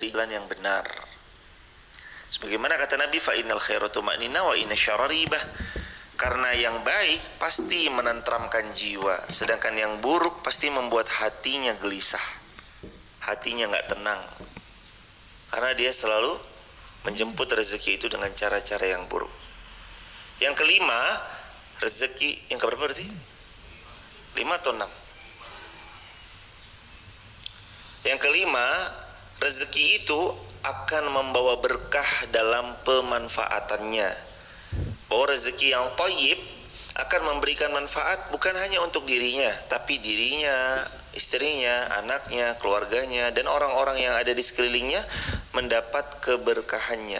jalan yang benar. Sebagaimana kata Nabi, fa innal khairatu ma'nina wa inna syarra ribah. Karena yang baik pasti menenteramkan jiwa, sedangkan yang buruk pasti membuat hatinya gelisah, hatinya nggak tenang, karena dia selalu menjemput rezeki itu dengan cara-cara yang buruk. Yang kelima, rezeki yang keberapa berarti? 5 atau 6? Yang kelima, rezeki itu akan membawa berkah dalam pemanfaatannya. Bahwa rezeki yang thayyib akan memberikan manfaat bukan hanya untuk dirinya, tapi dirinya, istrinya, anaknya, keluarganya, dan orang-orang yang ada di sekelilingnya mendapat keberkahannya.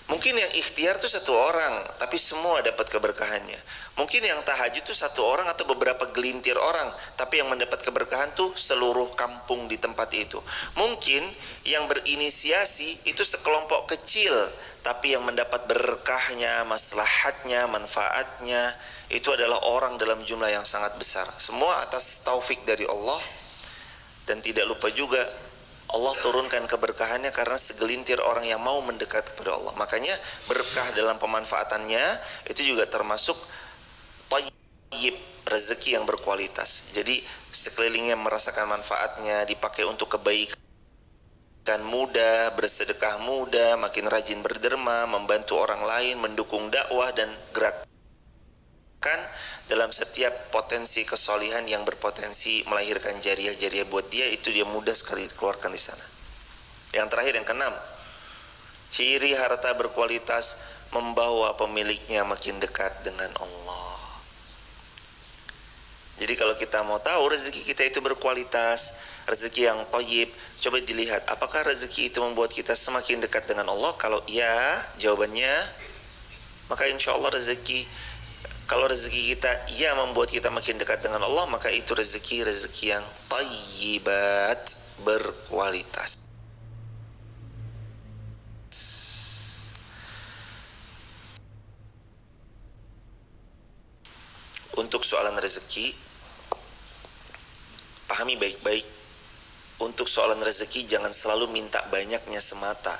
Mungkin yang ikhtiar itu 1 orang, tapi semua dapat keberkahannya. Mungkin yang tahajud itu 1 orang atau beberapa gelintir orang, tapi yang mendapat keberkahan itu seluruh kampung di tempat itu. Mungkin yang berinisiasi itu sekelompok kecil, tapi yang mendapat berkahnya, maslahatnya, manfaatnya itu adalah orang dalam jumlah yang sangat besar. Semua atas taufik dari Allah. Dan tidak lupa juga Allah turunkan keberkahannya karena segelintir orang yang mau mendekat kepada Allah. Makanya berkah dalam pemanfaatannya itu juga termasuk thayyib, rezeki yang berkualitas. Jadi sekelilingnya merasakan manfaatnya, dipakai untuk kebaikan mudah, bersedekah mudah, makin rajin berderma, membantu orang lain, mendukung dakwah dan gerakan dalam setiap potensi kesolihan yang berpotensi melahirkan jariah-jariah buat dia, itu dia mudah sekali dikeluarkan di sana. Yang terakhir, yang keenam, ciri harta berkualitas membawa pemiliknya makin dekat dengan Allah. Jadi kalau kita mau tahu rezeki kita itu berkualitas, rezeki yang thayyib, coba dilihat apakah rezeki itu membuat kita semakin dekat dengan Allah. Kalau iya jawabannya, maka insya Allah kalau rezeki kita ya membuat kita makin dekat dengan Allah, maka itu rezeki yang thayyibat, berkualitas. Untuk soalan rezeki, pahami baik-baik. Untuk soalan rezeki jangan selalu minta banyaknya semata,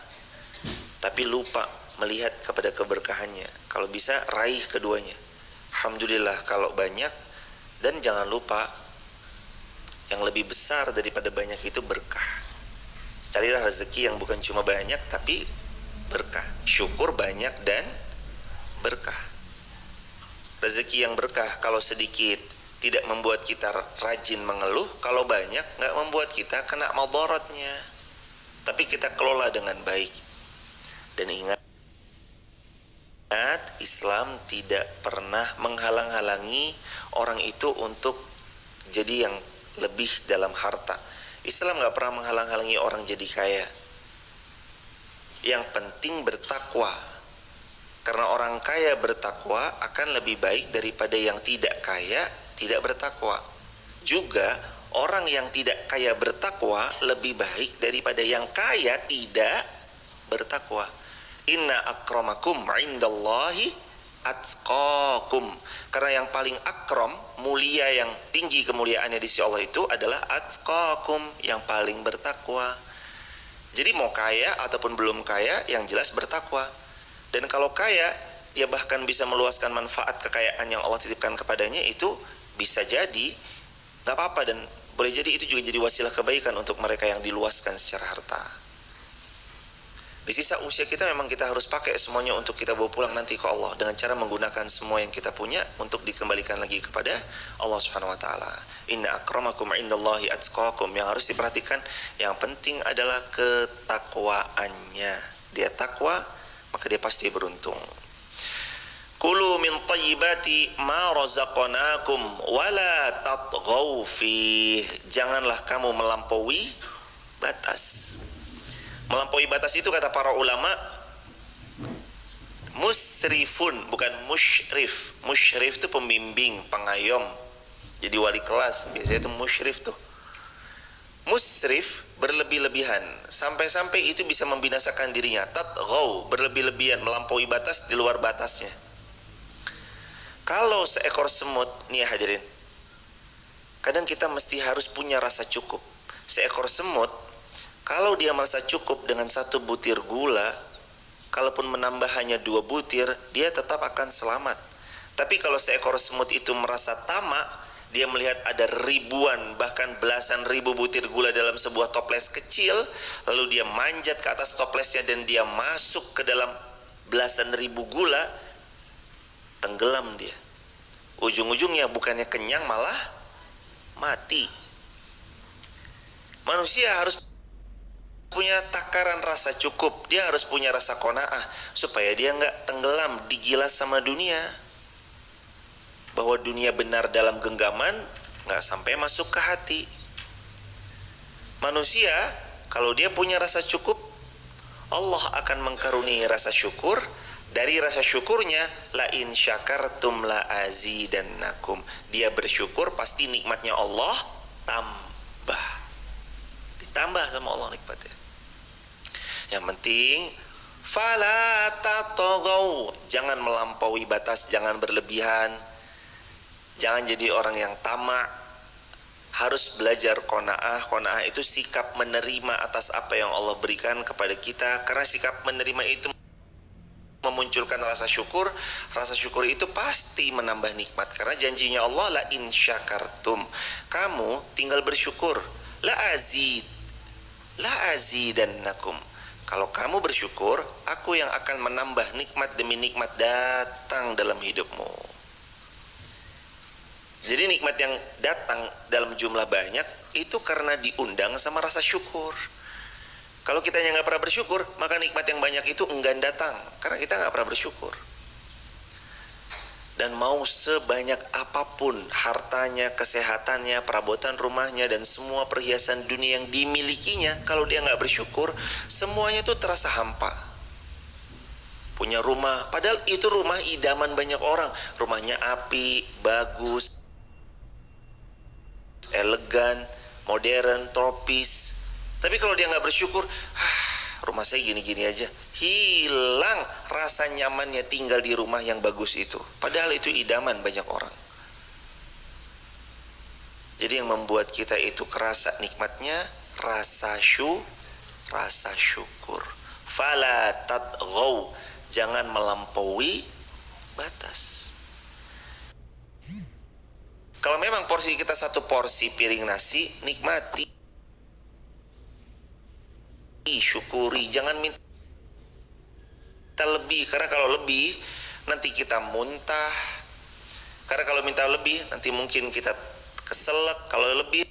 tapi lupa melihat kepada keberkahannya. Kalau bisa raih keduanya. Alhamdulillah kalau banyak, dan jangan lupa yang lebih besar daripada banyak itu berkah. Carilah rezeki yang bukan cuma banyak tapi berkah. Syukur banyak dan berkah. Rezeki yang berkah kalau sedikit tidak membuat kita rajin mengeluh, kalau banyak nggak membuat kita kena madaratnya. Tapi kita kelola dengan baik. Dan ingat, Islam tidak pernah menghalang-halangi orang itu untuk jadi yang lebih dalam harta. Islam gak pernah menghalang-halangi orang jadi kaya. Yang penting bertakwa. Karena orang kaya bertakwa akan lebih baik daripada yang tidak kaya tidak bertakwa. Juga orang yang tidak kaya bertakwa lebih baik daripada yang kaya tidak bertakwa. Inna akramakum indallahi atqakum. Karena yang paling akram, mulia, yang tinggi kemuliaannya di sisi Allah itu adalah atqakum, yang paling bertakwa. Jadi mau kaya ataupun belum kaya, yang jelas bertakwa. Dan kalau kaya, dia bahkan bisa meluaskan manfaat kekayaan yang Allah titipkan kepadanya, itu bisa jadi gak apa-apa, dan boleh jadi itu juga jadi wasilah kebaikan untuk mereka yang diluaskan secara harta. Di sisa usia kita memang kita harus pakai semuanya untuk kita bawa pulang nanti ke Allah, dengan cara menggunakan semua yang kita punya untuk dikembalikan lagi kepada Allah Subhanahu wa taala. Inna akramakum indallahi atqakum. Yang harus diperhatikan yang penting adalah ketakwaannya. Dia takwa, maka dia pasti beruntung. Kulu min thayyibati ma razaqnakum wala tatghaw fi. Janganlah kamu melampaui batas. Melampaui batas itu kata para ulama musrifun, bukan musyrif. Musyrif itu pembimbing, pengayom. Jadi wali kelas, biasanya itu musyrif tuh. Musrif berlebih-lebihan, sampai-sampai itu bisa membinasakan dirinya. Tatghaw, berlebih-lebihan, melampaui batas di luar batasnya. Kalau seekor semut, nih ya hadirin, kadang kita mesti harus punya rasa cukup. Seekor semut Kalau dia merasa cukup dengan 1 butir gula, kalaupun menambah hanya 2 butir, dia tetap akan selamat. Tapi kalau seekor semut itu merasa tamak, dia melihat ada ribuan bahkan belasan ribu butir gula dalam sebuah toples kecil, lalu dia manjat ke atas toplesnya dan dia masuk ke dalam belasan ribu gula, tenggelam dia. Ujung-ujungnya bukannya kenyang malah mati. Manusia harus punya takaran rasa cukup, dia harus punya rasa qanaah supaya dia nggak tenggelam digilas sama dunia. Bahwa dunia benar dalam genggaman, nggak sampai masuk ke hati. Manusia kalau dia punya rasa cukup, Allah akan mengkaruniai rasa syukur. Dari rasa syukurnya, la in syakartum la azidannakum. Dia bersyukur pasti nikmatnya Allah tambah. Ditambah sama Allah nikmatnya. Yang penting fala tatagaw, jangan melampaui batas, jangan berlebihan. Jangan jadi orang yang tamak. Harus belajar qanaah. Qanaah itu sikap menerima atas apa yang Allah berikan kepada kita. Karena sikap menerima itu memunculkan rasa syukur. Rasa syukur itu pasti menambah nikmat. Karena janjinya Allah, la in syakartum, kamu tinggal bersyukur, la azidannakum. Kalau kamu bersyukur, aku yang akan menambah nikmat demi nikmat datang dalam hidupmu. Jadi nikmat yang datang dalam jumlah banyak itu karena diundang sama rasa syukur. Kalau kita yang nggak pernah bersyukur, maka nikmat yang banyak itu enggan datang karena kita nggak pernah bersyukur. Dan mau sebanyak apapun hartanya, kesehatannya, perabotan rumahnya, dan semua perhiasan dunia yang dimilikinya, kalau dia nggak bersyukur, semuanya itu terasa hampa. Punya rumah, padahal itu rumah idaman banyak orang. Rumahnya api, bagus, elegan, modern, tropis. Tapi kalau dia nggak bersyukur, rumah saya gini-gini aja, hilang rasa nyamannya tinggal di rumah yang bagus itu. Padahal itu idaman banyak orang. Jadi yang membuat kita itu kerasa nikmatnya rasa syukur. Fala tatghaw, jangan melampaui batas. Kalau memang porsi kita 1 porsi piring nasi, nikmati, syukuri, jangan minta lebih. Karena kalau lebih nanti kita muntah. Karena kalau minta lebih nanti mungkin kita keselak. Kalau lebih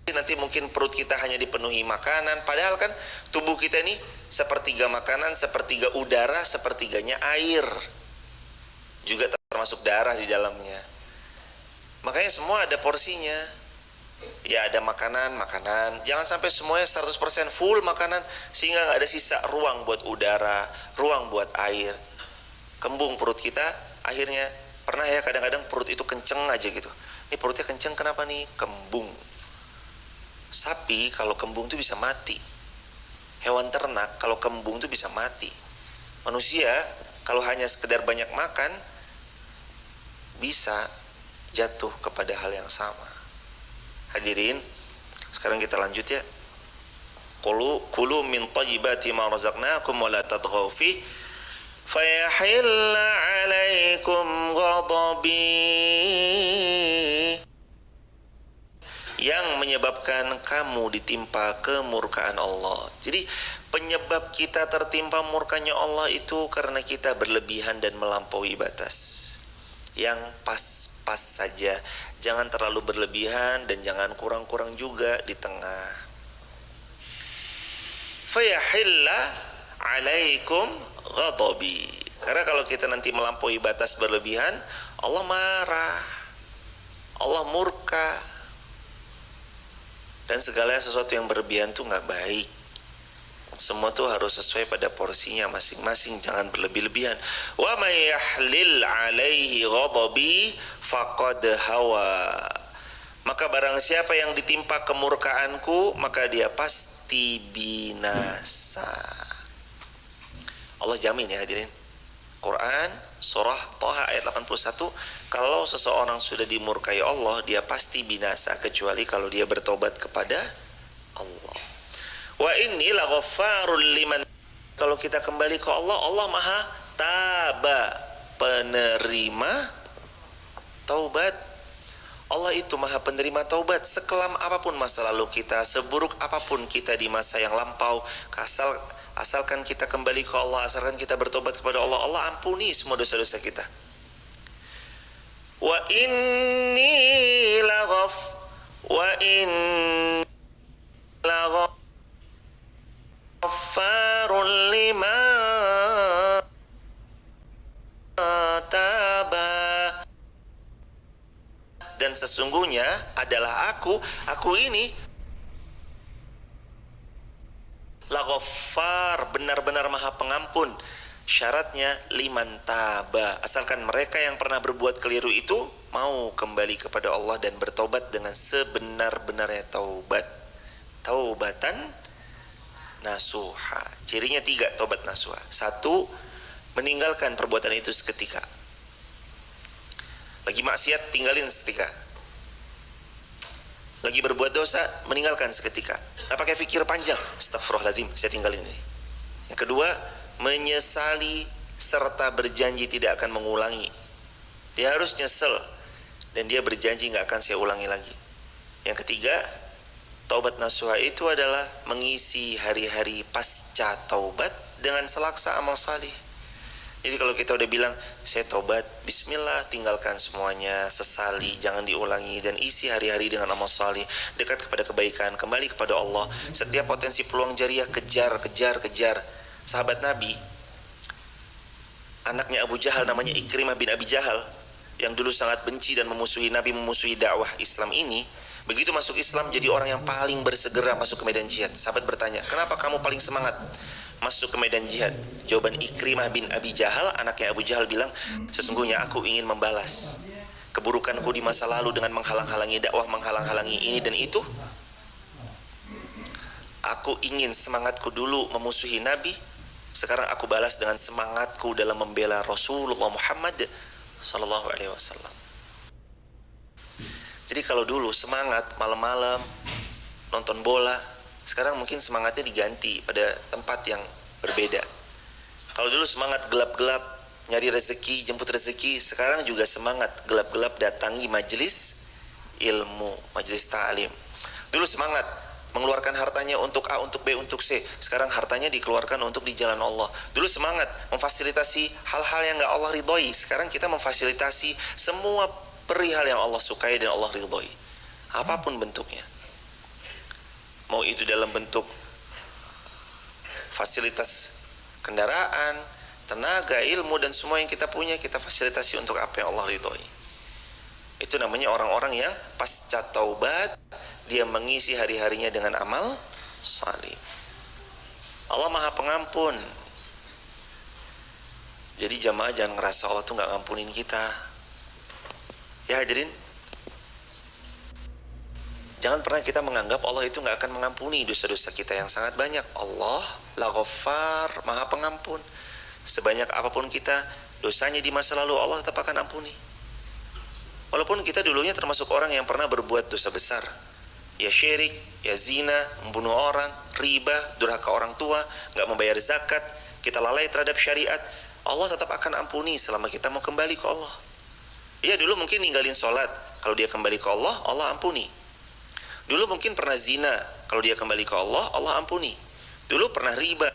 nanti mungkin perut kita hanya dipenuhi makanan. Padahal kan tubuh kita ini sepertiga makanan, sepertiga udara, sepertiganya air, juga termasuk darah di dalamnya. Makanya semua ada porsinya. Ya ada makanan. Jangan sampai semuanya 100% full makanan, sehingga gak ada sisa ruang buat udara, ruang buat air. Kembung perut kita. Akhirnya pernah ya kadang-kadang perut itu kenceng aja gitu. Ini perutnya kenceng kenapa nih? Kembung. Sapi kalau kembung tuh bisa mati. Hewan ternak kalau kembung tuh bisa mati. Manusia kalau hanya sekedar banyak makan bisa jatuh kepada hal yang sama. Hadirin, sekarang kita lanjut ya. Kulu min thayyibati ma razaqnakum wa la tatghaw fi fayahilla 'alaikum ghadabi. Yang menyebabkan kamu ditimpa kemurkaan Allah. Jadi penyebab kita tertimpa murkanya Allah itu karena kita berlebihan dan melampaui batas. Yang pas saja, jangan terlalu berlebihan dan jangan kurang-kurang juga di tengah. Fayahilla 'alaikum ghadabi. Karena kalau kita nanti melampaui batas berlebihan, Allah marah, Allah murka. Dan segala sesuatu yang berlebihan tuh nggak baik. Semua tuh harus sesuai pada porsinya masing-masing, jangan berlebih-lebihan. Wa may yahlil 'alaihi ghadabi faqad hawa. Maka barang siapa yang ditimpa kemurkaanku, maka dia pasti binasa. Allah jamin ya hadirin. Quran surah Thaha ayat 81, kalau seseorang sudah dimurkai Allah, dia pasti binasa kecuali kalau dia bertobat kepada Allah. Wa inni laghaffarul liman. Kalau kita kembali ke Allah, Allah Maha Taba, penerima taubat. Allah itu Maha penerima taubat. Sekelam apapun masa lalu kita, seburuk apapun kita di masa yang lampau, asalkan kita kembali ke Allah, asalkan kita bertobat kepada Allah, Allah ampuni semua dosa-dosa kita. Wa inni laghaffarul liman taba. Dan sesungguhnya adalah aku ini Laghaffar, benar-benar Maha Pengampun. Syaratnya liman taba, asalkan mereka yang pernah berbuat keliru itu mau kembali kepada Allah dan bertobat dengan sebenar-benarnya taubat. Taubatan nasuha. Cirinya 3 taubat nasuha. 1, meninggalkan perbuatan itu seketika. Lagi maksiat, tinggalin seketika. Lagi berbuat dosa, meninggalkan seketika. Nggak pakai pikir panjang, astagfirullahaladzim, saya tinggalin ini. Yang kedua, menyesali serta berjanji tidak akan mengulangi. Dia harus nyesel dan dia berjanji nggak akan saya ulangi lagi. Yang ketiga, taubat nasuha itu adalah mengisi hari-hari pasca taubat dengan selaksa amal salih. Jadi kalau kita udah bilang, saya tobat, bismillah, tinggalkan semuanya, sesali, jangan diulangi, dan isi hari-hari dengan amal salih, dekat kepada kebaikan, kembali kepada Allah. Setiap potensi peluang jariah, kejar. Sahabat Nabi, anaknya Abu Jahal, namanya Ikrimah bin Abi Jahal, yang dulu sangat benci dan memusuhi Nabi, memusuhi dakwah Islam ini, begitu masuk Islam jadi orang yang paling bersegera masuk ke medan jihad. Sahabat bertanya, kenapa kamu paling semangat masuk ke medan jihad? Jawaban Ikrimah bin Abi Jahal, anaknya Abu Jahal, bilang, sesungguhnya aku ingin membalas keburukanku di masa lalu dengan menghalang-halangi dakwah, menghalang-halangi ini dan itu. Aku ingin semangatku dulu memusuhi Nabi, sekarang aku balas dengan semangatku dalam membela Rasulullah Muhammad sallallahu alaihi wasallam. Jadi kalau dulu semangat malam-malam nonton bola, sekarang mungkin semangatnya diganti pada tempat yang berbeda. Kalau dulu semangat gelap-gelap nyari rezeki, jemput rezeki, sekarang juga semangat gelap-gelap datangi majelis ilmu, majelis ta'lim. Dulu semangat mengeluarkan hartanya untuk A, untuk B, untuk C, sekarang hartanya dikeluarkan untuk di jalan Allah. Dulu semangat memfasilitasi hal-hal yang gak Allah ridhoi, sekarang kita memfasilitasi semua perihal yang Allah sukai dan Allah ridhoi, apapun bentuknya. Mau itu dalam bentuk fasilitas kendaraan, tenaga, ilmu, dan semua yang kita punya, kita fasilitasi untuk apa yang Allah ridhoi. Itu namanya orang-orang yang pasca taubat, dia mengisi hari-harinya dengan amal salih. Allah Maha Pengampun. Jadi jamaah jangan ngerasa Allah tuh gak ngampunin kita. Ya hadirin, jangan pernah kita menganggap Allah itu gak akan mengampuni dosa-dosa kita yang sangat banyak. Allah Laghaffar, Maha Pengampun. Sebanyak apapun kita dosanya di masa lalu, Allah tetap akan ampuni. Walaupun kita dulunya termasuk orang yang pernah berbuat dosa besar, ya syirik, ya zina, membunuh orang, riba, durhaka orang tua, gak membayar zakat, kita lalai terhadap syariat, Allah tetap akan ampuni selama kita mau kembali ke Allah. Ya dulu mungkin ninggalin sholat, kalau dia kembali ke Allah, Allah ampuni. Dulu mungkin pernah zina, kalau dia kembali ke Allah, Allah ampuni. Dulu pernah riba,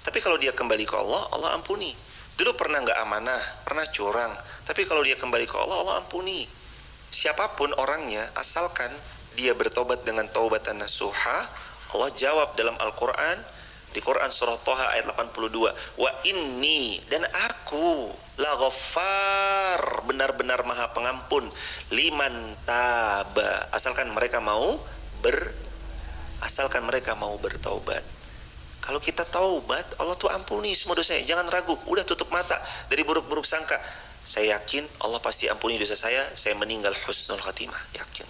tapi kalau dia kembali ke Allah, Allah ampuni. Dulu pernah gak amanah, pernah curang, tapi kalau dia kembali ke Allah, Allah ampuni. Siapapun orangnya, asalkan dia bertobat dengan taubatan nasuha, Allah jawab dalam Al-Quran, di Quran surah Thaha ayat 82, wa inni, dan aku Laghaffar, benar-benar Maha Pengampun, liman taba, asalkan mereka mau bertaubat. Kalau kita taubat, Allah tuh ampuni semua dosanya. Jangan ragu, udah tutup mata dari buruk-buruk sangka. Saya yakin Allah pasti ampuni dosa saya meninggal husnul khatimah, yakin.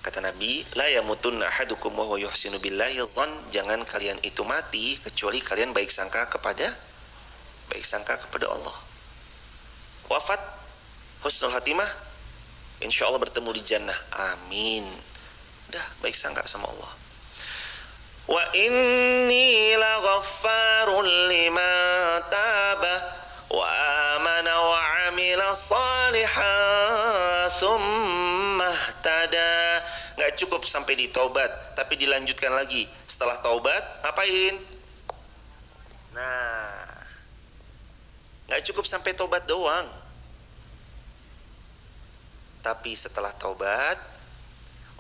Kata Nabi, la yamutunna ahadukum wa huwa yuhsinu billahi dhann, jangan kalian itu mati kecuali kalian baik sangka kepada Allah. Wafat husnul khatimah, insyaallah bertemu di jannah. Amin. Dah baik sangka sama Allah. Wa inni laghaffarun liman taba wa amana wa amila salihan tsumma ihtada. Nggak cukup sampai di taubat, tapi dilanjutkan lagi. Setelah taubat, ngapain? Nah, nggak cukup sampai taubat doang. Tapi setelah taubat,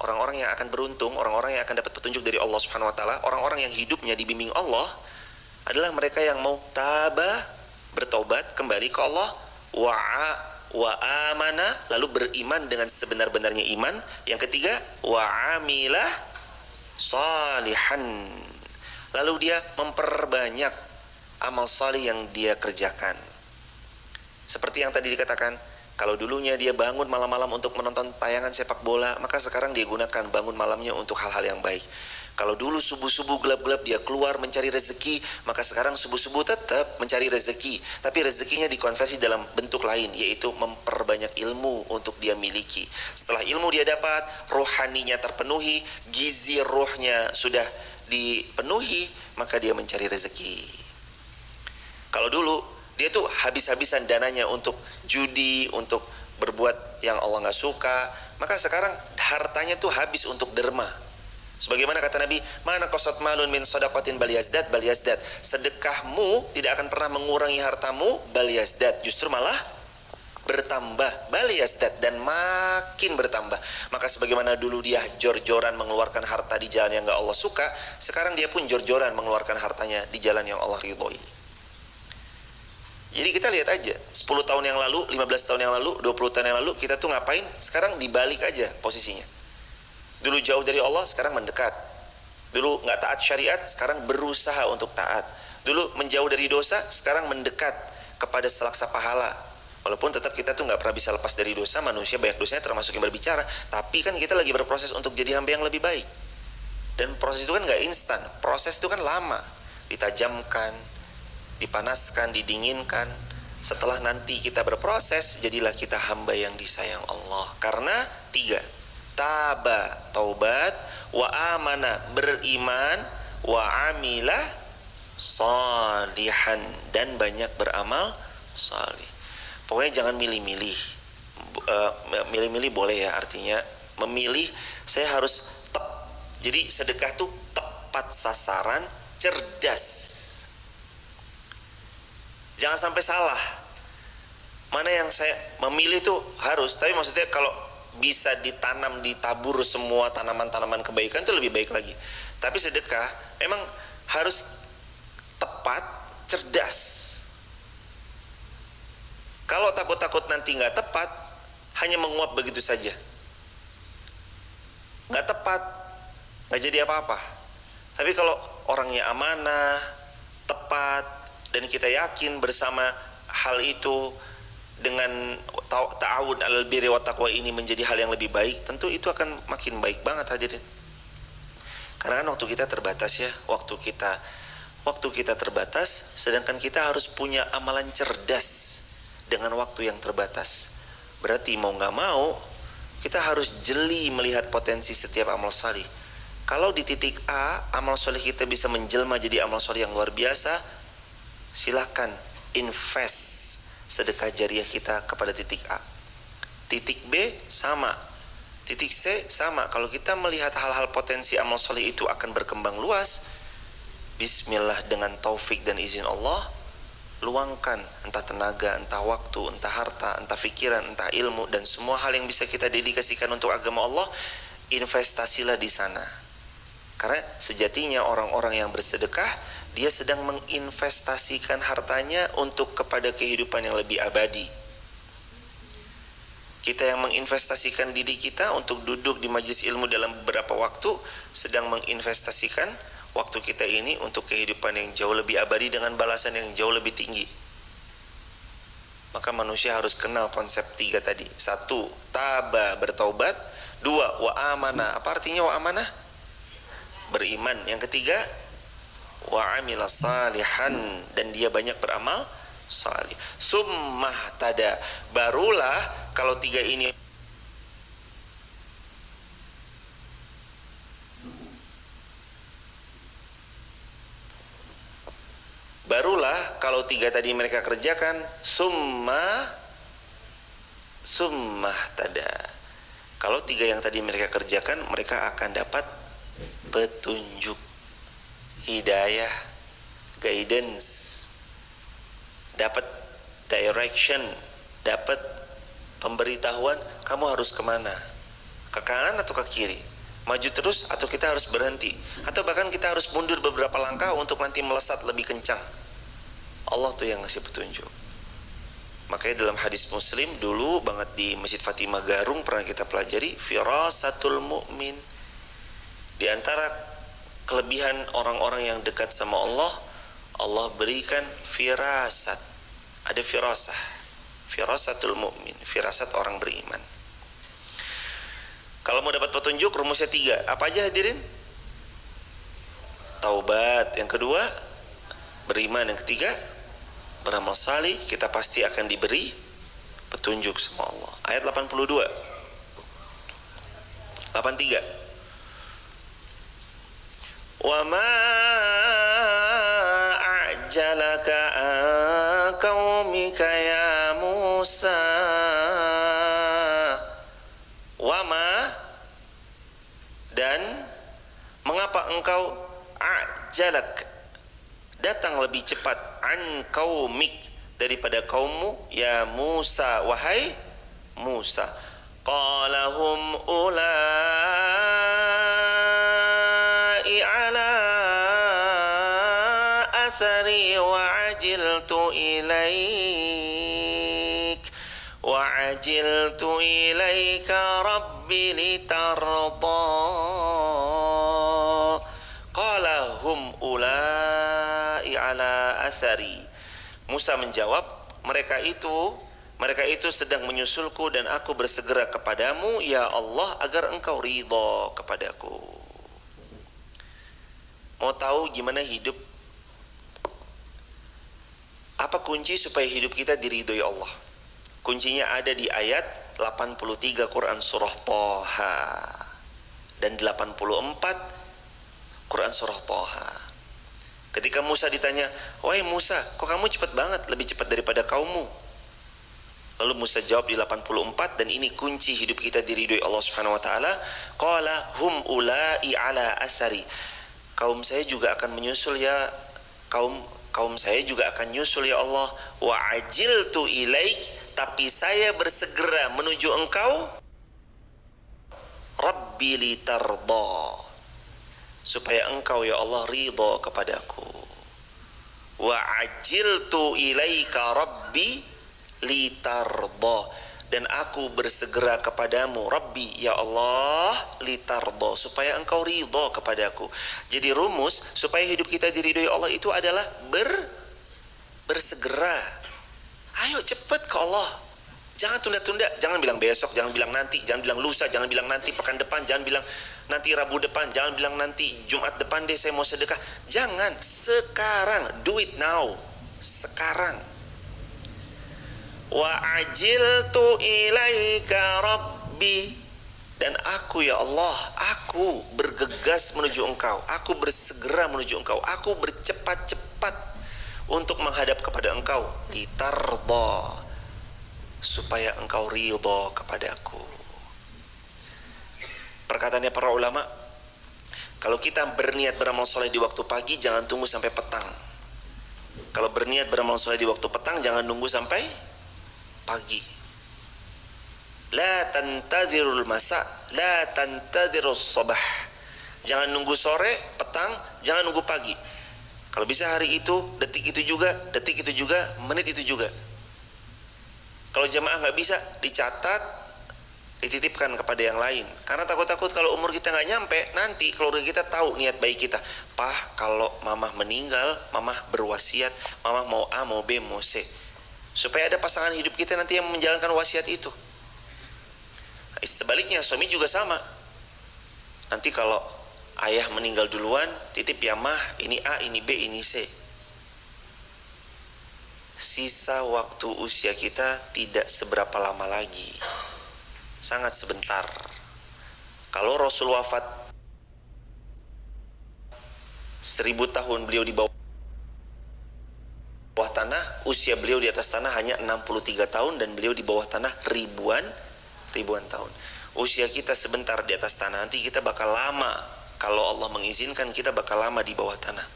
orang-orang yang akan beruntung, orang-orang yang akan dapat petunjuk dari Allah Subhanahu wa taala, orang-orang yang hidupnya dibimbing Allah adalah mereka yang mau tabah, bertobat kembali ke Allah, wa amana, lalu beriman dengan sebenar-benarnya iman. Yang ketiga, wa amilah salihan, lalu dia memperbanyak amal salih yang dia kerjakan. Seperti yang tadi dikatakan, kalau dulunya dia bangun malam-malam untuk menonton tayangan sepak bola, maka sekarang dia gunakan bangun malamnya untuk hal-hal yang baik. Kalau dulu subuh-subuh gelap-gelap dia keluar mencari rezeki, maka sekarang subuh-subuh tetap mencari rezeki, tapi rezekinya dikonversi dalam bentuk lain, yaitu memperbanyak ilmu untuk dia miliki. Setelah ilmu dia dapat, rohaninya terpenuhi, gizi rohnya sudah dipenuhi, maka dia mencari rezeki. Kalau dulu dia tuh habis-habisan dananya untuk judi, untuk berbuat yang Allah nggak suka, maka sekarang hartanya tuh habis untuk derma. Sebagaimana kata Nabi, mana qasat malun min shadaqatin bal yazdad. Sedekahmu tidak akan pernah mengurangi hartamu, bal yazdad, justru malah bertambah, bal yazdad, dan makin bertambah. Maka sebagaimana dulu dia jor-joran mengeluarkan harta di jalan yang enggak Allah suka, sekarang dia pun jor-joran mengeluarkan hartanya di jalan yang Allah ridhoi. Jadi kita lihat aja, 10 tahun yang lalu, 15 tahun yang lalu, 20 tahun yang lalu, kita tuh ngapain? Sekarang dibalik aja posisinya. Dulu jauh dari Allah, sekarang mendekat. Dulu nggak taat syariat, sekarang berusaha untuk taat. Dulu menjauh dari dosa, sekarang mendekat kepada selaksa pahala. Walaupun tetap kita tuh nggak pernah bisa lepas dari dosa, manusia banyak dosanya termasuk yang berbicara. Tapi kan kita lagi berproses untuk jadi hamba yang lebih baik. Dan proses itu kan nggak instan, proses itu kan lama. Ditajamkan, dipanaskan, didinginkan. Setelah nanti kita berproses, jadilah kita hamba yang disayang Allah. Karena 3, taba, taubat, wa amana, beriman, wa amila salihan, dan banyak beramal salih. Pokoknya jangan milih-milih. Milih-milih boleh ya, artinya memilih, saya harus jadi sedekah tuh tepat sasaran, cerdas. Jangan sampai salah. Mana yang saya memilih tuh harus, tapi maksudnya kalau bisa ditanam, ditabur semua tanaman-tanaman kebaikan itu lebih baik lagi. Tapi sedekah memang harus tepat, cerdas. Kalau takut-takut nanti nggak tepat, hanya menguap begitu saja, nggak tepat, nggak jadi apa-apa. Tapi kalau orangnya amanah, tepat, dan kita yakin bersama hal itu, dengan ta'awun alal birri wa taqwa ini menjadi hal yang lebih baik, tentu itu akan makin baik banget hadirin. Karena kan waktu kita terbatas ya, waktu kita terbatas, sedangkan kita harus punya amalan cerdas dengan waktu yang terbatas. Berarti mau nggak mau kita harus jeli melihat potensi setiap amal salih. Kalau di titik A amal salih kita bisa menjelma jadi amal salih yang luar biasa, silakan invest sedekah jariah kita kepada titik A. Titik B sama, titik C sama. Kalau kita melihat hal-hal potensi amal soleh itu akan berkembang luas, bismillah, dengan taufik dan izin Allah, luangkan entah tenaga, entah waktu, entah harta, entah pikiran, entah ilmu, dan semua hal yang bisa kita dedikasikan untuk agama Allah, investasilah di sana. Karena sejatinya orang-orang yang bersedekah, dia sedang menginvestasikan hartanya untuk kepada kehidupan yang lebih abadi. Kita yang menginvestasikan diri kita untuk duduk di majelis ilmu dalam beberapa waktu, sedang menginvestasikan waktu kita ini untuk kehidupan yang jauh lebih abadi dengan balasan yang jauh lebih tinggi. Maka manusia harus kenal konsep 3 tadi. 1, taba, bertaubat. 2, wa amana. Apa artinya wa amanah? Beriman. Yang ketiga, wa amila salihan, dan dia banyak beramal salih. Summah tada, barulah kalau 3 ini Barulah kalau 3 tadi mereka kerjakan, summa tada. Kalau 3 yang tadi mereka kerjakan, mereka akan dapat petunjuk, hidayah, guidance, dapat direction, dapat pemberitahuan kamu harus kemana, ke kanan atau ke kiri, maju terus atau kita harus berhenti, atau bahkan kita harus mundur beberapa langkah untuk nanti melesat lebih kencang. Allah tuh yang ngasih petunjuk. Makanya dalam hadis Muslim dulu banget di Masjid Fatimah Garung pernah kita pelajari firasatul mu'min. Di antara kelebihan orang-orang yang dekat sama Allah, Allah berikan firasat. Ada firasah, firasatul mu'min, firasat orang beriman. Kalau mau dapat petunjuk rumusnya 3. Apa aja hadirin? Taubat. Yang kedua, beriman. Yang ketiga, beramal salih. Kita pasti akan diberi petunjuk sama Allah. Ayat 82, 83. Wa ma a'jalaka an qaumika ya Musa. Wa ma, dan mengapa engkau a'jalak, datang lebih cepat, an qaumik, daripada kaummu, ya Musa, wahai Musa. Qala hum ulai ala athari wa ajiltu ilaika rabbi litarda. Qala hum ulai ala athari. Musa menjawab, mereka itu sedang menyusulku dan aku bersegera kepadamu ya Allah agar engkau ridha kepadaku. Mau tahu gimana hidup? Apa kunci supaya hidup kita diridhoi Allah? Kuncinya ada di ayat 83 Quran surah Thaha dan 84 Quran surah Thaha. Ketika Musa ditanya, wahai Musa, kok kamu cepat banget, lebih cepat daripada kaummu? Lalu Musa jawab di 84, dan ini kunci hidup kita diridhoi Allah Subhanahu wa taala. Qala hum ulai ala asari. Kaum saya juga akan menyusul ya, kaum saya juga akan nyusul ya Allah. Wa ajiltu ilaik, tapi saya bersegera menuju engkau. Rabbi litarda, supaya engkau ya Allah ridha kepadaku. Wa ajiltu ilaika rabbi litarda, dan aku bersegera kepadamu Rabbi ya Allah litarda, supaya engkau ridha kepadaku. Jadi rumus supaya hidup kita diridhoi Allah itu adalah bersegera. Ayo cepat ke Allah. Jangan tunda-tunda, jangan bilang besok, jangan bilang nanti, jangan bilang lusa, jangan bilang nanti pekan depan, jangan bilang nanti Rabu depan, jangan bilang nanti Jumat depan deh saya mau sedekah. Jangan, sekarang, do it now. Sekarang. Wa ajiltu ilaika rabbi, dan aku ya Allah, aku bergegas menuju engkau, aku bersegera menuju engkau, aku bercepat-cepat untuk menghadap kepada engkau, litarda, supaya engkau ridha kepadaku. Perkataannya para ulama, kalau kita berniat beramal soleh di waktu pagi, jangan tunggu sampai petang. Kalau berniat beramal soleh di waktu petang, jangan nunggu sampai pagi. La tantadhirul masa, la tantadhirus sabah. Jangan nunggu sore, petang, jangan nunggu pagi. Kalau bisa hari itu, detik itu juga, menit itu juga. Kalau jamaah nggak bisa, dicatat, dititipkan kepada yang lain. Karena takut-takut kalau umur kita nggak nyampe, nanti keluarga kita tahu niat baik kita. Pah, kalau mamah meninggal, mamah berwasiat, mamah mau A, mau B, mau C. Supaya ada pasangan hidup kita nanti yang menjalankan wasiat itu. Sebaliknya, suami juga sama. Nanti kalau ayah meninggal duluan, titip ya mah, ini A, ini B, ini C. Sisa waktu usia kita tidak seberapa lama lagi, sangat sebentar. Kalau Rasul wafat 1000 tahun beliau di bawah tanah, usia beliau di atas tanah hanya 63 tahun dan beliau di bawah tanah ribuan tahun. Usia kita sebentar di atas tanah, nanti kita bakal lama, kalau Allah mengizinkan kita bakal lama di bawah tanah.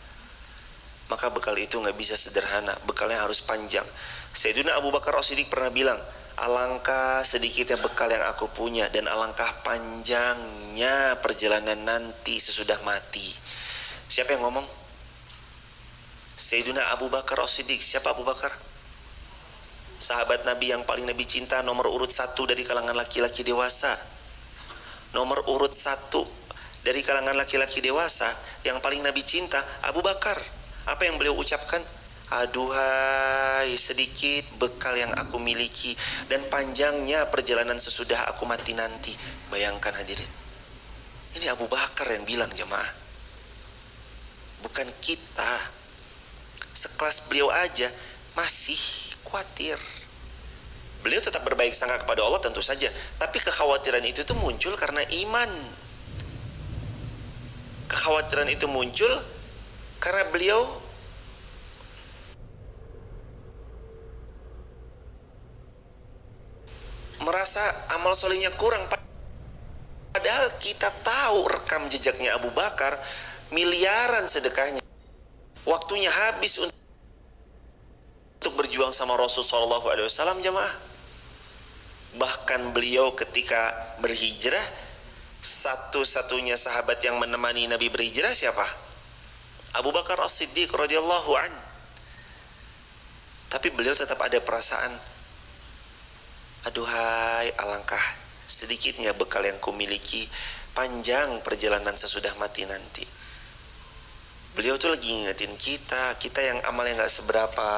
Maka bekal itu nggak bisa sederhana, bekalnya harus panjang. Sayyidina Abu Bakar As-Siddiq pernah bilang, alangkah sedikitnya bekal yang aku punya dan alangkah panjangnya perjalanan nanti sesudah mati. Siapa yang ngomong? Sayyidina Abu Bakar As-Siddiq. Siapa Abu Bakar? Sahabat Nabi yang paling Nabi cinta, nomor urut 1 dari kalangan laki-laki dewasa. Nomor urut 1 dari kalangan laki-laki dewasa yang paling Nabi cinta, Abu Bakar. Apa yang beliau ucapkan? Aduhai sedikit bekal yang aku miliki dan panjangnya perjalanan sesudah aku mati nanti. Bayangkan hadirin, ini Abu Bakar yang bilang jemaah, bukan kita. Sekelas beliau aja masih khawatir. Beliau tetap berbaik sangka kepada Allah tentu saja, tapi kekhawatiran itu tuh muncul karena iman. Kekhawatiran itu muncul karena beliau merasa amal solehnya kurang. Padahal kita tahu rekam jejaknya Abu Bakar, miliaran sedekahnya. Waktunya habis untuk berjuang sama Rasulullah SAW jemaah. Bahkan beliau ketika berhijrah, satu-satunya sahabat yang menemani Nabi berhijrah siapa? Abu Bakar As-Siddiq radhiyallahu an. Tapi beliau tetap ada perasaan, aduhai alangkah sedikitnya bekal yang kumiliki, panjang perjalanan sesudah mati nanti. Beliau tuh lagi ngingetin kita yang amalnya gak seberapa.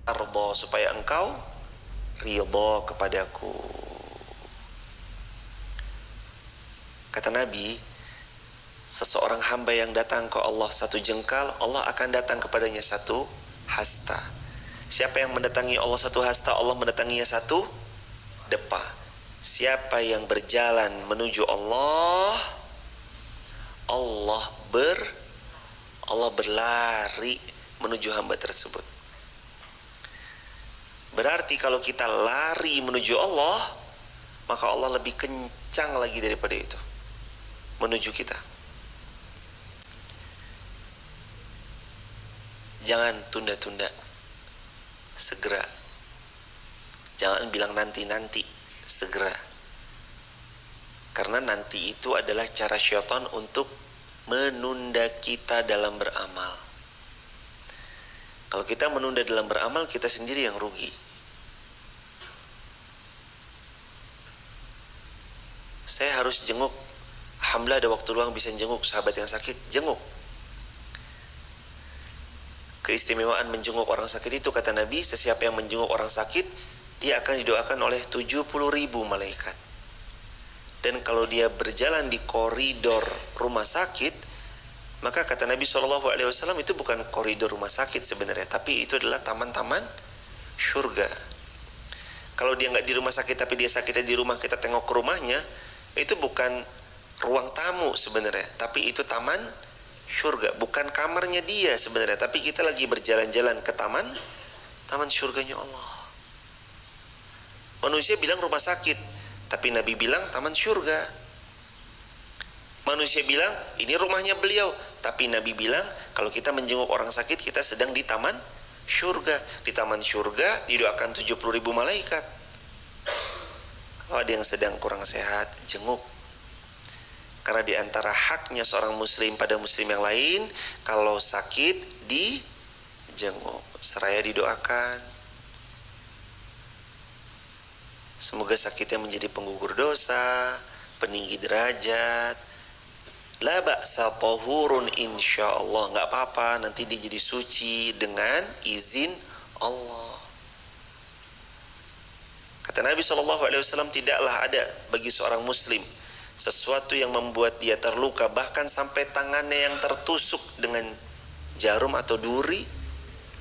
Ardo, supaya engkau ridho kepadaku. Kata Nabi, seseorang hamba yang datang ke Allah satu jengkal, Allah akan datang kepadanya satu hasta. Siapa yang mendatangi Allah satu hasta, Allah mendatanginya satu depa. Siapa yang berjalan menuju Allah, Allah berlari menuju hamba tersebut. Berarti kalau kita lari menuju Allah, maka Allah lebih kencang lagi daripada itu menuju kita. Jangan tunda-tunda, segera. Jangan bilang nanti-nanti, segera. Karena nanti itu adalah cara syaitan untuk menunda kita dalam beramal. Kalau kita menunda dalam beramal, kita sendiri yang rugi. Saya harus jenguk, alhamdulillah ada waktu luang bisa jenguk sahabat yang sakit, jenguk. Keistimewaan menjenguk orang sakit itu, kata Nabi, sesiapa yang menjenguk orang sakit, dia akan didoakan oleh 70.000 malaikat. Dan kalau dia berjalan di koridor rumah sakit, maka kata Nabi SAW, itu bukan koridor rumah sakit sebenarnya, tapi itu adalah taman-taman surga. Kalau dia nggak di rumah sakit tapi dia sakitnya di rumah, kita tengok ke rumahnya, itu bukan ruang tamu sebenarnya, tapi itu taman surga. Bukan kamarnya dia sebenarnya, tapi kita lagi berjalan-jalan ke taman surganya Allah. Manusia bilang rumah sakit, tapi Nabi bilang taman surga. Manusia bilang ini rumahnya beliau, tapi Nabi bilang kalau kita menjenguk orang sakit, kita sedang di taman surga. Di taman surga didoakan 70.000 malaikat. Kalau ada yang sedang kurang sehat, jenguk. Karena di antara haknya seorang muslim pada muslim yang lain, kalau sakit dijenguk, seraya didoakan. Semoga sakitnya menjadi penggugur dosa, peninggi derajat. La ba'sa tahurun insyaallah, enggak apa-apa, nanti dia jadi suci dengan izin Allah. Kata Nabi SAW, tidaklah ada bagi seorang muslim sesuatu yang membuat dia terluka, bahkan sampai tangannya yang tertusuk dengan jarum atau duri,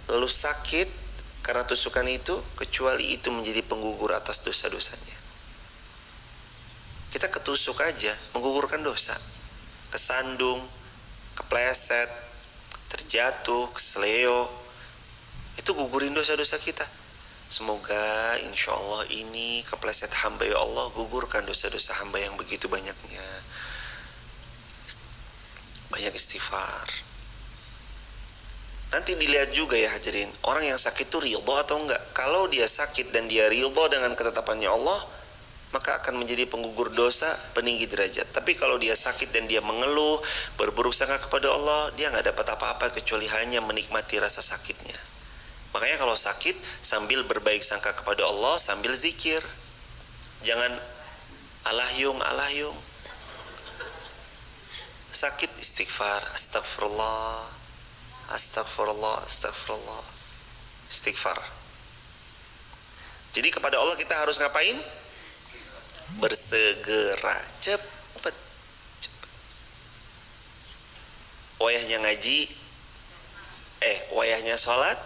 lalu sakit karena tusukan itu, kecuali itu menjadi penggugur atas dosa-dosanya. Kita ketusuk aja, menggugurkan dosa. Kesandung, kepleset, terjatuh, kesleo, itu gugurin dosa-dosa kita. Semoga insya Allah ini kepleset hamba, ya Allah gugurkan dosa-dosa hamba yang begitu banyaknya. Banyak istighfar. Nanti dilihat juga ya hadirin, orang yang sakit itu ridho atau enggak. Kalau dia sakit dan dia ridho dengan ketetapannya Allah, maka akan menjadi penggugur dosa, peninggi derajat. Tapi kalau dia sakit dan dia mengeluh, berburuk sangka kepada Allah, dia nggak dapat apa-apa kecuali hanya menikmati rasa sakitnya. Makanya kalau sakit, sambil berbaik sangka kepada Allah, sambil zikir. Jangan alahyung. Sakit istighfar, astagfirullah, istighfar. Jadi kepada Allah kita harus ngapain? Bersegera, cepet. Wayahnya ngaji, wayahnya sholat,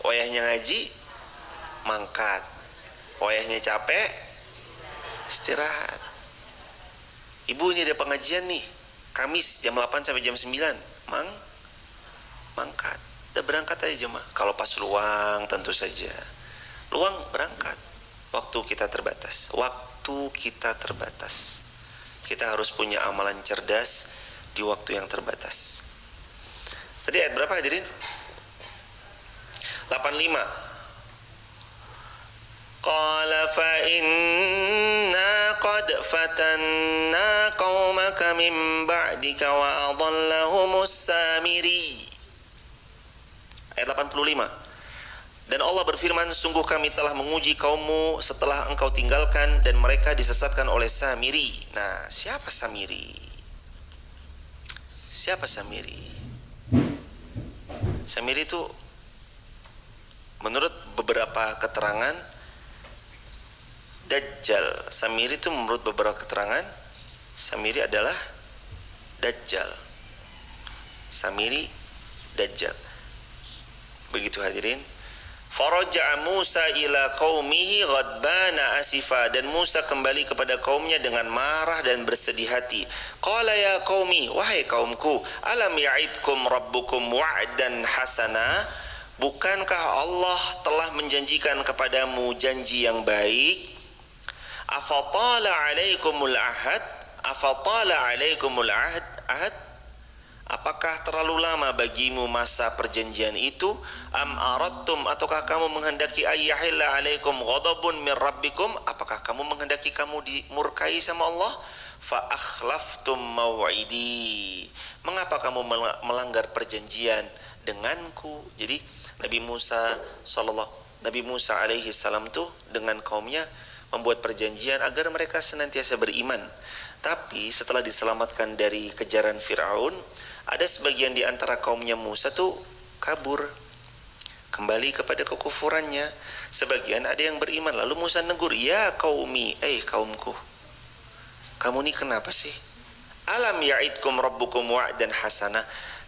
wayahnya ngaji, mangkat, wayahnya capek, istirahat. Ibu, ini ada pengajian nih, Kamis jam 8 sampai jam 9, mangkat, udah berangkat aja jemaah. Kalau pas luang tentu saja, luang berangkat. Waktu kita terbatas, kita harus punya amalan cerdas di waktu yang terbatas. Tadi ayat berapa hadirin? 85. Qala fa inna qad fatanna qaumaka min ba'dika wa adallahumus samiri. Ayat 85. Dan Allah berfirman, sungguh kami telah menguji kaummu setelah engkau tinggalkan dan mereka disesatkan oleh Samiri. Nah, siapa Samiri? Samiri itu menurut beberapa keterangan Dajjal. Samiri itu menurut beberapa keterangan, Samiri adalah Dajjal. Samiri, Dajjal. Begitu hadirin. Faraja'a Musa ila qaumihi ghadbana asifa, dan Musa kembali kepada kaumnya dengan marah dan bersedih hati. Qala ya qaumi, wahai kaumku, alam ya'idkum rabbukum wa'dan hasana, bukankah Allah telah menjanjikan kepadamu janji yang baik? Afatala alaikumul ahad, apakah terlalu lama bagimu masa perjanjian itu? Am aradtum, ataukah kamu menghendaki ayyahilla alaikum ghadabun min rabbikum, apakah kamu menghendaki kamu dimurkai sama Allah? Fa akhlaftum mau'idi, mengapa kamu melanggar perjanjian denganku? Jadi Nabi Musa alaihi salam tuh dengan kaumnya membuat perjanjian agar mereka senantiasa beriman. Tapi setelah diselamatkan dari kejaran Fir'aun, ada sebagian di antara kaumnya Musa tuh kabur, kembali kepada kekufurannya. Sebagian ada yang beriman. Lalu Musa negur, ya qaumi, kaumku, kamu nih kenapa sih? Alam ya'idkum rabbukum wa'dan hasanah,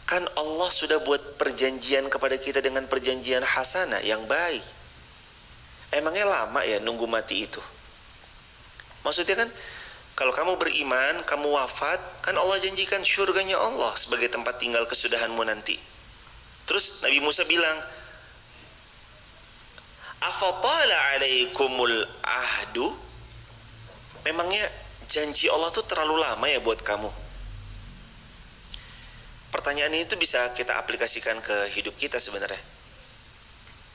kan Allah sudah buat perjanjian kepada kita dengan perjanjian hasanah yang baik. Emangnya lama ya nunggu mati itu? Maksudnya kan, kalau kamu beriman, kamu wafat, kan Allah janjikan syurganya Allah sebagai tempat tinggal kesudahanmu nanti. Terus Nabi Musa bilang, afatala alaikumul ahdu, memangnya janji Allah tuh terlalu lama ya buat kamu? Pertanyaan ini tuh bisa kita aplikasikan ke hidup kita sebenarnya.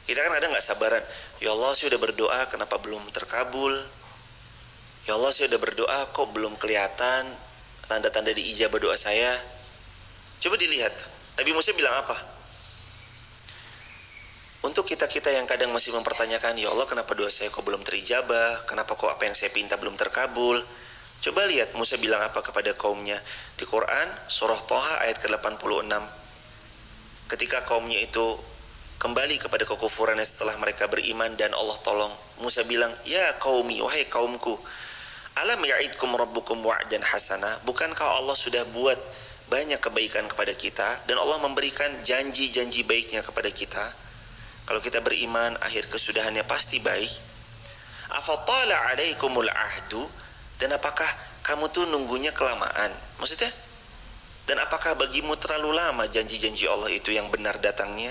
Kita kan ada gak sabaran, ya Allah saya udah berdoa kenapa belum terkabul? Ya Allah saya udah berdoa kok belum kelihatan tanda-tanda diijabah doa saya. Coba dilihat, Nabi Musa bilang apa? Untuk kita-kita yang kadang masih mempertanyakan, ya Allah kenapa doa saya kok belum terijabah, kenapa kok apa yang saya pinta belum terkabul, coba lihat Musa bilang apa kepada kaumnya di Quran surah Thaha ayat ke-86. Ketika kaumnya itu kembali kepada kekufurannya setelah mereka beriman dan Allah tolong, Musa bilang, ya qaumi, wahai kaumku, alam ya'idkum rabbukum wa'dan hasanah, bukankah Allah sudah buat banyak kebaikan kepada kita dan Allah memberikan janji-janji baiknya kepada kita? Kalau kita beriman, akhir kesudahannya pasti baik. Afatala alaikumul ahdu, dan apakah kamu tuh nunggunya kelamaan. Maksudnya, dan apakah bagimu terlalu lama janji-janji Allah itu yang benar datangnya?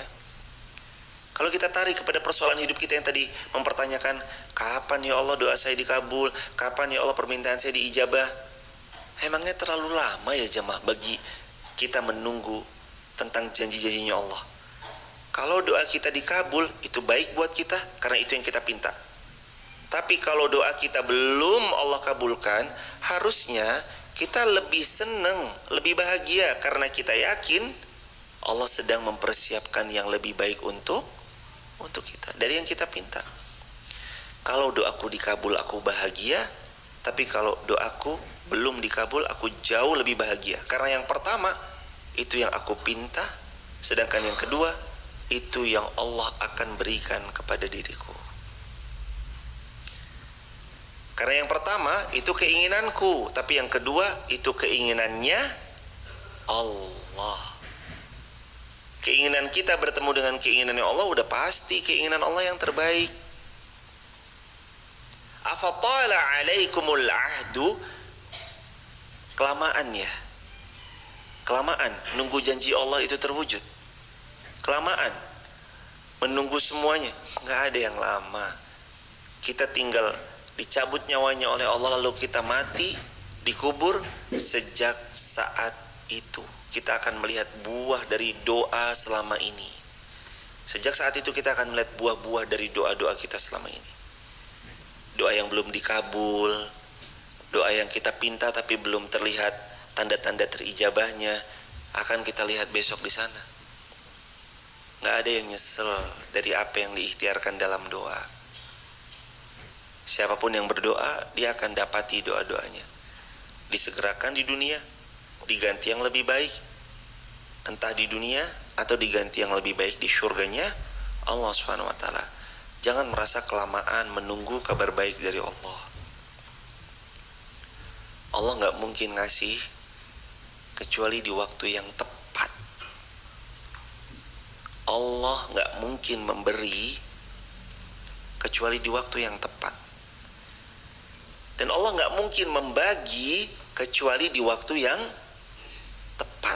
Kalau kita tarik kepada persoalan hidup kita yang tadi mempertanyakan, kapan ya Allah doa saya dikabul, kapan ya Allah permintaan saya diijabah, emangnya terlalu lama ya jemaah bagi kita menunggu tentang janji-janjinya Allah? Kalau doa kita dikabul, itu baik buat kita, karena itu yang kita pinta. Tapi kalau doa kita belum Allah kabulkan, harusnya kita lebih senang, lebih bahagia, karena kita yakin Allah sedang mempersiapkan yang lebih baik untuk kita, dari yang kita pinta. Kalau doaku dikabul, aku bahagia. Tapi kalau doaku belum dikabul, aku jauh lebih bahagia, karena yang pertama itu yang aku pinta, sedangkan yang kedua itu yang Allah akan berikan kepada diriku. Karena yang pertama itu keinginanku, tapi yang kedua itu keinginannya Allah. Keinginan kita bertemu dengan keinginannya Allah udah pasti keinginan Allah yang terbaik. Afatala alaikumul ahdu, kelamaan ya, kelamaan nunggu janji Allah itu terwujud, kelamaan menunggu semuanya. Nggak ada yang lama. Kita tinggal dicabut nyawanya oleh Allah, lalu kita mati, dikubur. Sejak saat itu kita akan melihat buah dari doa selama ini. Sejak saat itu kita akan melihat buah-buah dari doa-doa kita selama ini. Doa yang belum dikabul, doa yang kita pinta tapi belum terlihat tanda-tanda terijabahnya, akan kita lihat besok di sana. Nggak ada yang nyesel dari apa yang diikhtiarkan dalam doa. Siapapun yang berdoa, dia akan dapati doa-doanya. Disegerakan di dunia, diganti yang lebih baik, entah di dunia atau diganti yang lebih baik di surganya Allah Subhanahu wa taala. Jangan merasa kelamaan menunggu kabar baik dari Allah. Allah nggak mungkin ngasih kecuali di waktu yang tepat. Allah nggak mungkin memberi kecuali di waktu yang tepat. Dan Allah nggak mungkin membagi kecuali di waktu yang tepat.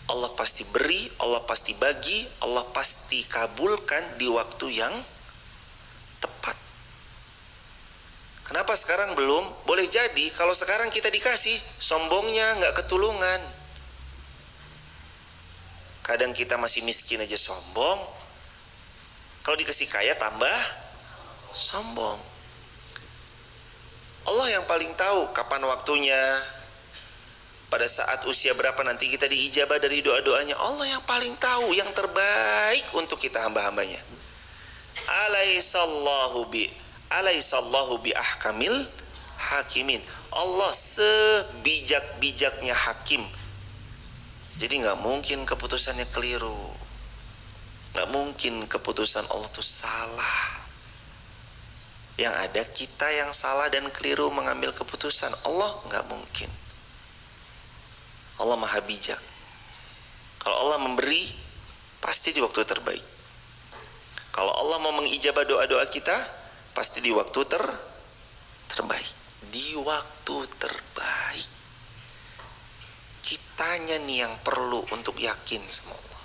Allah pasti beri, Allah pasti bagi, Allah pasti kabulkan di waktu yang tepat. Kenapa sekarang belum? Boleh jadi kalau sekarang kita dikasih, sombongnya nggak ketulungan. Kadang kita masih miskin aja sombong, kalau dikasih kaya tambah sombong. Allah yang paling tahu kapan waktunya, pada saat usia berapa nanti kita diijabah dari doa-doanya. Allah yang paling tahu yang terbaik untuk kita hamba-hambanya. Alaihissallahu bi ahkamil hakimin. Allah sebijak-bijaknya hakim. Jadi nggak mungkin keputusannya keliru, nggak mungkin keputusan Allah itu salah. Yang ada kita yang salah dan keliru mengambil keputusan. Allah nggak mungkin. Allah maha bijak. Kalau Allah memberi, pasti di waktu terbaik. Kalau Allah mau mengijabah doa-doa kita, pasti di waktu terbaik. Di waktu terbaik. Kitanya nih yang perlu untuk yakin sama Allah.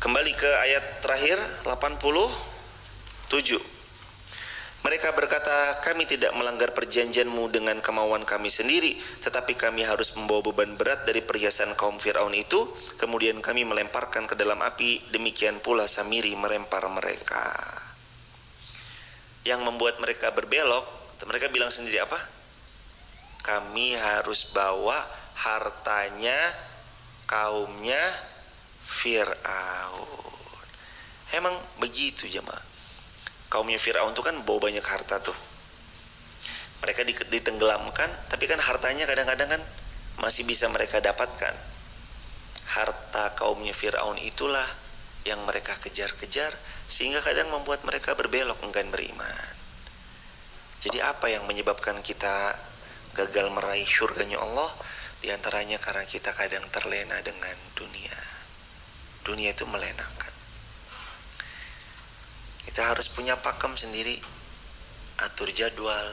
Kembali ke ayat terakhir 87. Mereka berkata, kami tidak melanggar perjanjianmu dengan kemauan kami sendiri, tetapi kami harus membawa beban berat dari perhiasan kaum Fir'aun itu. Kemudian kami melemparkan ke dalam api, demikian pula Samiri melempar mereka. Yang membuat mereka berbelok, mereka bilang sendiri apa? Kami harus bawa hartanya kaumnya Fir'aun. Emang begitu jemaah. Kaumnya Fir'aun itu kan bawa banyak harta tuh. Mereka ditenggelamkan, tapi kan hartanya kadang-kadang kan masih bisa mereka dapatkan. Harta kaumnya Fir'aun itulah yang mereka kejar-kejar, sehingga kadang membuat mereka berbelok enggan beriman. Jadi apa yang menyebabkan kita gagal meraih surganya Allah? Di antaranya karena kita kadang terlena dengan dunia. Dunia itu melenakan. Kita harus punya pakem sendiri, atur jadwal,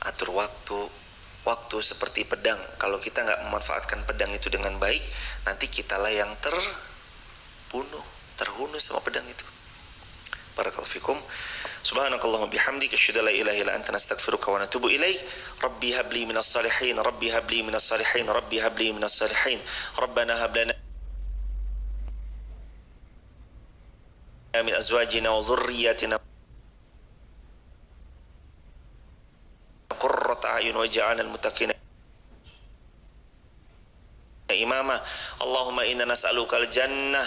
atur waktu. Waktu seperti pedang, kalau kita nggak memanfaatkan pedang itu dengan baik, nanti kitalah yang terhunus sama pedang itu. Barakallahu fikum. Subhanakallahumma bihamdika asyhadu an la ilaha illa anta astaghfiruka wa atubu ilaik. Rabbi habli minas salihin, rabbi habli minas salihin, rabbi habli minas salihin. Rabbana hab lana min azwajina wa dhurriyyatina qurrata a'yun waj'alna al-muttaqina imama. Allahumma inna nas'aluka al-jannah,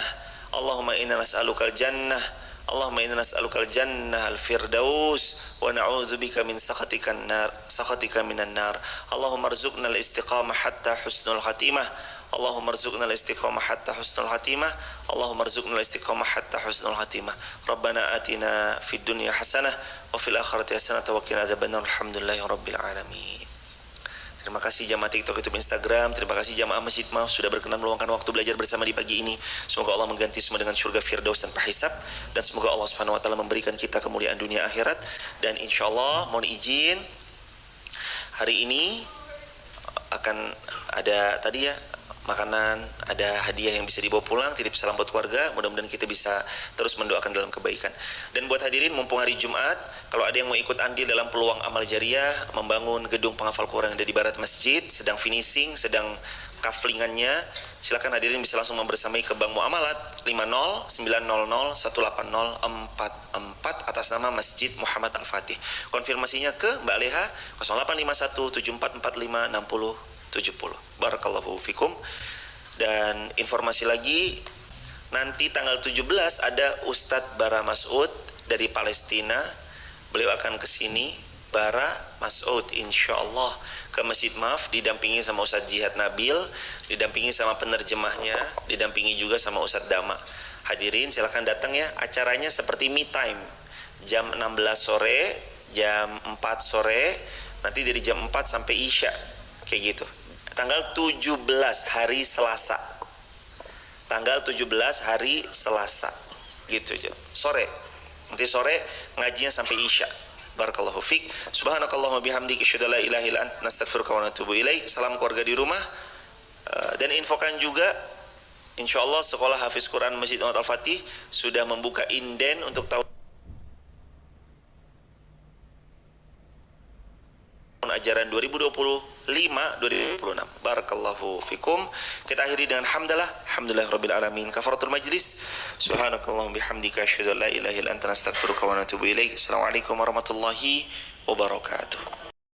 Allahumma inna nas'aluka al-jannah, Allahumma inna nas'aluka al-jannah al-firdaus wa na'udzubika min sakhatika minan nar. Allahumma arzuqna al-istiqamah hatta husnul khatimah, Allahumma arzuqna al-istiqamah hatta husnul khatimah, Allahumma arzuqna al-istiqamah hatta husnul khatimah. Rabbana atina fid dunya hasanah wa fil akhirati hasanah wa qina adzabannar. Alhamdulillahi rabbil alamin. Terima kasih jamaah TikTok, YouTube, Instagram. Terima kasih jamaah Masjid Maaf sudah berkenan meluangkan waktu belajar bersama di pagi ini. Semoga Allah mengganti semua dengan surga firdaus tanpa hisab, dan semoga Allah Subhanahu wa taala memberikan kita kemuliaan dunia akhirat. Dan insyaallah mohon izin hari ini akan ada tadi ya makanan, ada hadiah yang bisa dibawa pulang, titip salam buat keluarga. Mudah-mudahan kita bisa terus mendoakan dalam kebaikan. Dan buat hadirin, mumpung hari Jumat, kalau ada yang mau ikut andil dalam peluang amal jariah membangun gedung penghafal Quran yang ada di barat masjid, sedang finishing, sedang kaflingannya, silakan hadirin bisa langsung membersamai ke Bank Muamalat 50900180444 atas nama Masjid Muhammad Al-Fatih. Konfirmasinya ke Mbak Leha 085174456070. Barakallahu fikum. Dan informasi lagi, nanti tanggal 17 ada Ustadz Bara Mas'ud dari Palestina. Beliau akan ke sini, Bara Mas'ud insyaallah, ke Masjid Maaf, didampingi sama Ustadz Jihad Nabil, didampingi sama penerjemahnya, didampingi juga sama Ustadz Dama. Hadirin silakan datang ya. Acaranya seperti me time, jam 16 sore, jam 4 sore, nanti dari jam 4 sampai Isya, kayak gitu. Tanggal 17 hari Selasa, tanggal 17 hari Selasa gitu aja, sore, nanti sore ngajinya sampai Isya. Barakallahu fiik. Subhanakallahumma bihamdika asyhadu an la ilaha illa anta nastaghfiruka wa natubu ilaik. Salam keluarga di rumah. Dan infokan juga insyaallah sekolah Hafiz Quran Masjid Muhammad Al-Fatih sudah membuka inden untuk tahun ajaran 2025-2026. Barakallahu fikum. Kita akhiri dengan hamdalah, alhamdulillahirabbil alamin. Kafaratul majlis. Subhanakallahumma bihamdika asyhadu an la ilaha illa anta nastaghfiruka wa natubu ilaik. Assalamualaikum warahmatullahi wabarakatuh.